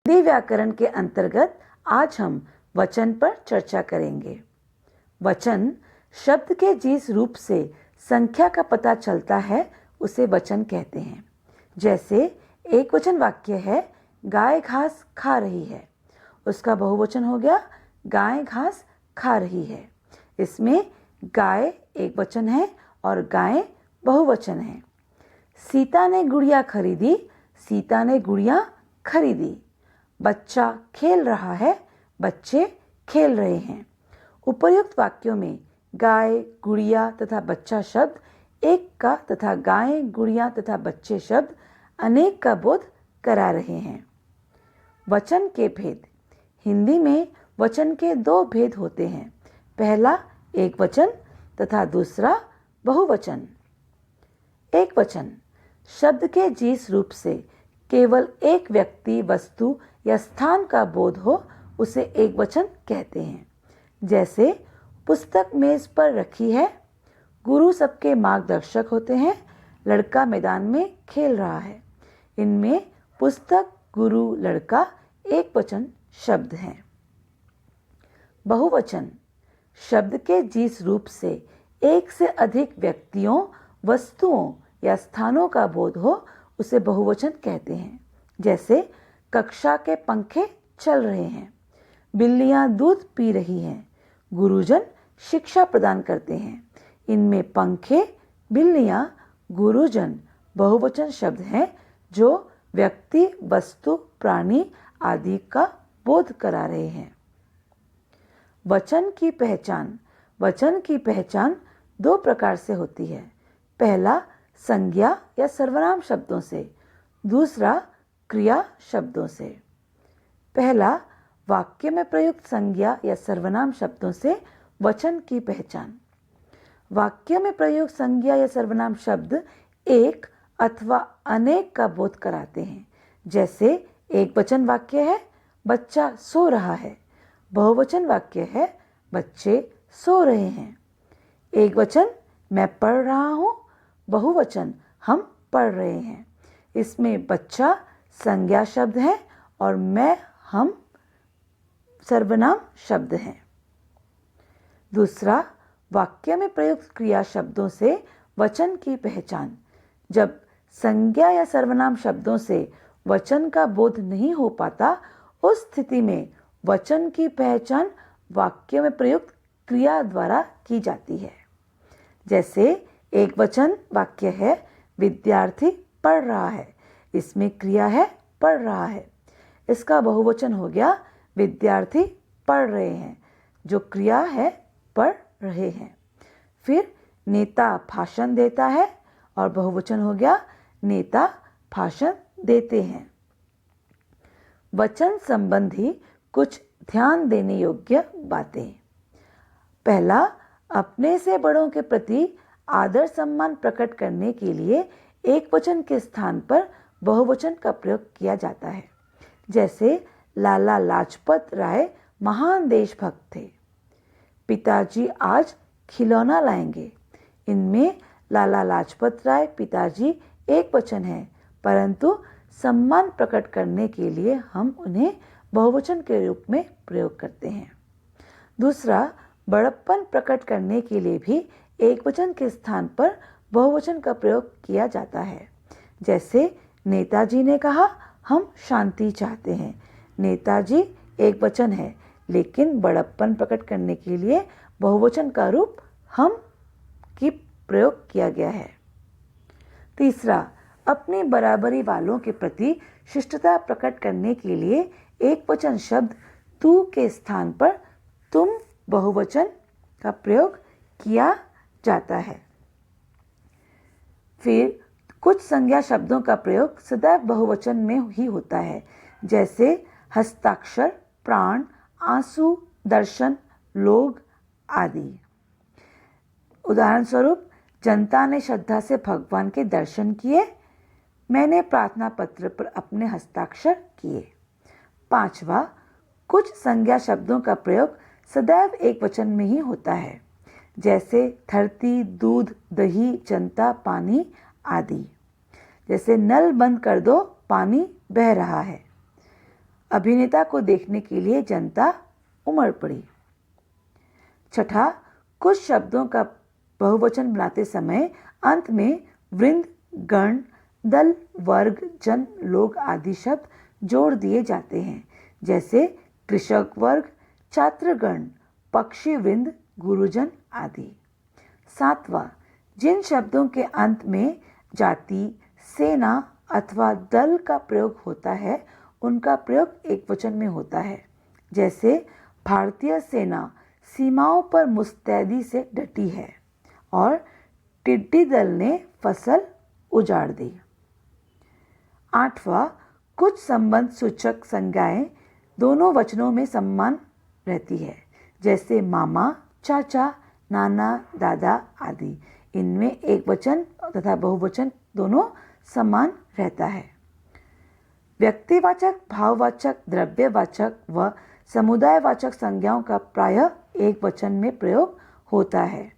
हिंदी व्याकरण के अंतर्गत आज हम वचन पर चर्चा करेंगे। वचन शब्द के जिस रूप से संख्या का पता चलता है उसे वचन कहते हैं। जैसे एक वचन वाक्य है गाय घास खा रही है, उसका बहुवचन हो गया गाय घास खा रही है। इसमें गाय एक वचन है और गायें बहुवचन है। सीता ने गुड़िया खरीदी, सीता ने गुड़िया खरीदी। बच्चा खेल रहा है, बच्चे खेल रहे हैं। उपर्युक्त वाक्यों में गाय, गुड़िया तथा बच्चा शब्द एक का तथा गाय, गुड़िया तथा बच्चे शब्द अनेक का बोध करा रहे हैं। वचन के भेद। हिंदी में वचन के दो भेद होते हैं। पहला एक वचन तथा दूसरा बहुवचन। एक वचन शब्द के जिस रूप से केवल एक व्यक्ति, वस्तु या स्थान का बोध हो उसे एक वचन कहते हैं। जैसे पुस्तक मेज पर रखी है, गुरु सबके मार्गदर्शक होते हैं, लड़का मैदान में खेल रहा है। इनमें पुस्तक, गुरु, लड़का एक वचन शब्द हैं। बहुवचन शब्द के जिस रूप से एक से अधिक व्यक्तियों, वस्तुओं या स्थानों का बोध हो उसे बहुवचन कहते हैं। जैसे कक्षा के पंखे चल रहे हैं, बिल्लियां दूध पी रही हैं, गुरुजन शिक्षा प्रदान करते हैं। इनमें पंखे, बिल्लियां, गुरुजन बहुवचन शब्द हैं जो व्यक्ति, वस्तु, प्राणी आदि का बोध करा रहे हैं। वचन की पहचान। वचन की पहचान दो प्रकार से होती है। पहला संज्ञा या सर्वनाम शब्दों से, दूसरा क्रिया शब्दों से। पहला वाक्य में प्रयुक्त संज्ञा या सर्वनाम शब्दों से वचन की पहचान। वाक्य में प्रयुक्त संज्ञा या सर्वनाम शब्द एक अथवा अनेक का बोध कराते हैं। जैसे एक वचन वाक्य है बच्चा सो रहा है, बहुवचन वाक्य है बच्चे सो रहे हैं। एक वचन मैं पढ़ रहा हूँ, बहुवचन हम पढ़ रहे हैं। इसमें बच्चा संज्ञा शब्द है और मैं, हम सर्वनाम शब्द हैं। दूसरा वाक्य में प्रयुक्त क्रिया शब्दों से वचन की पहचान। जब संज्ञा या सर्वनाम शब्दों से वचन का बोध नहीं हो पाता, उस स्थिति में वचन की पहचान वाक्य में प्रयुक्त क्रिया द्वारा की जाती है। जैसे एक वचन वाक्य है विद्यार्थी पढ़ रहा है, इसमें क्रिया है पढ़ रहा है। इसका बहुवचन हो गया विद्यार्थी पढ़ रहे हैं, जो क्रिया है पढ़ रहे हैं। फिर नेता भाषण देता है और बहुवचन हो गया नेता भाषण देते हैं। वचन संबंधी कुछ ध्यान देने योग्य बातें। पहला, अपने से बड़ों के प्रति आदर सम्मान प्रकट करने के लिए एक वचन के स्थान पर बहुवचन का प्रयोग किया जाता है। जैसे लाला लाजपत राय महान देशभक्त थे, पिताजी आज खिलौना लाएंगे। इनमें लाला लाजपत राय पिताजी एक वचन है, परंतु सम्मान प्रकट करने के लिए हम उन्हें बहुवचन के रूप में प्रयोग करते हैं। दूसरा, बड़प्पन प्रकट करने के लिए भी एक वचन के स्थान पर बहुवचन का प्रयोग किया जाता है। जैसे नेताजी ने कहा हम शांति चाहते हैं। नेताजी एक वचन है, लेकिन बड़प्पन प्रकट करने के लिए बहुवचन का रूप हम की प्रयोग किया गया है। तीसरा, अपनी बराबरी वालों के प्रति शिष्टता प्रकट करने के लिए एक वचन शब्द तू के स्थान पर तुम बहुवचन का प्रयोग किया जाता है। फिर कुछ संज्ञा शब्दों का प्रयोग सदैव बहुवचन में ही होता है। जैसे हस्ताक्षर, प्राण, आंसू, दर्शन, लोग आदि। उदाहरण स्वरूप, जनता ने श्रद्धा से भगवान के दर्शन किए, मैंने प्रार्थना पत्र पर अपने हस्ताक्षर किए। पांचवा, कुछ संज्ञा शब्दों का प्रयोग सदैव एक वचन में ही होता है। जैसे धरती, दूध, दही, जनता, पानी आदि। जैसे नल बंद कर दो, पानी बह रहा है। अभिनेता को देखने के लिए जनता उमड़ पड़ी। छठा, कुछ शब्दों का बहुवचन बनाते समय अंत में वृंद, गण, दल, वर्ग, जन, लोग आदि शब्द जोड़ दिए जाते हैं, जैसे कृषक वर्ग, छात्रगण, पक्षी वृंद, गुरुजन आदि। सातवां, जिन शब्दों के अंत में जाति, सेना अथवा दल का प्रयोग होता है उनका प्रयोग एकवचन में होता है, जैसे भारतीय सेना सीमाओं पर मुस्तैदी से डटी है और टिड्डी दल ने फसल उजाड़ दी। आठवां, कुछ संबंध सूचक संज्ञाएं दोनों वचनों में समान रहती है, जैसे मामा, चाचा, नाना, दादा आदि। इनमें एक वचन तथा बहुवचन दोनों समान रहता है। व्यक्तिवाचक, भाववाचक, द्रव्यवाचक व समुदायवाचक संज्ञाओं का प्रायः एक वचन में प्रयोग होता है,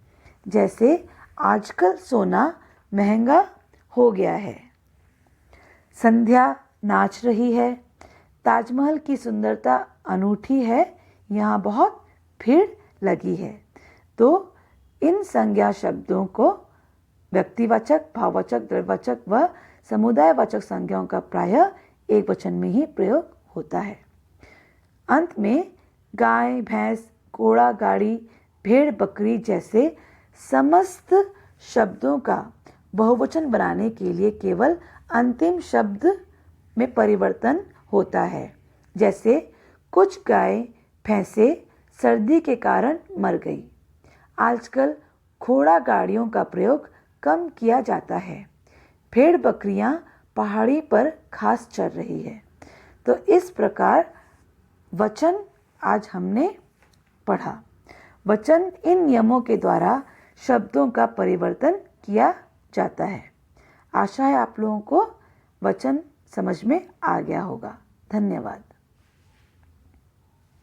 जैसे आजकल सोना महंगा हो गया है, संध्या नाच रही है, ताजमहल की सुंदरता अनूठी है, यहाँ बहुत भीड़ लगी है। तो इन संज्ञा शब्दों को व्यक्तिवाचक, भाववाचक, द्रव्यवाचक व समुदायवाचक संज्ञाओं का प्रायः एक वचन में ही प्रयोग होता है। अंत में गाय, भैंस, घोड़ा, गाड़ी, भेड़, बकरी जैसे समस्त शब्दों का बहुवचन बनाने के लिए केवल अंतिम शब्द में परिवर्तन होता है, जैसे कुछ गाय भैंसे सर्दी के कारण मर गई। आजकल घोड़ा गाड़ियों का प्रयोग कम किया जाता है। भेड़ बकरियां पहाड़ी पर घास चर रही है। तो इस प्रकार वचन आज हमने पढ़ा। वचन इन नियमों के द्वारा शब्दों का परिवर्तन किया जाता है। आशा है आप लोगों को वचन समझ में आ गया होगा। धन्यवाद।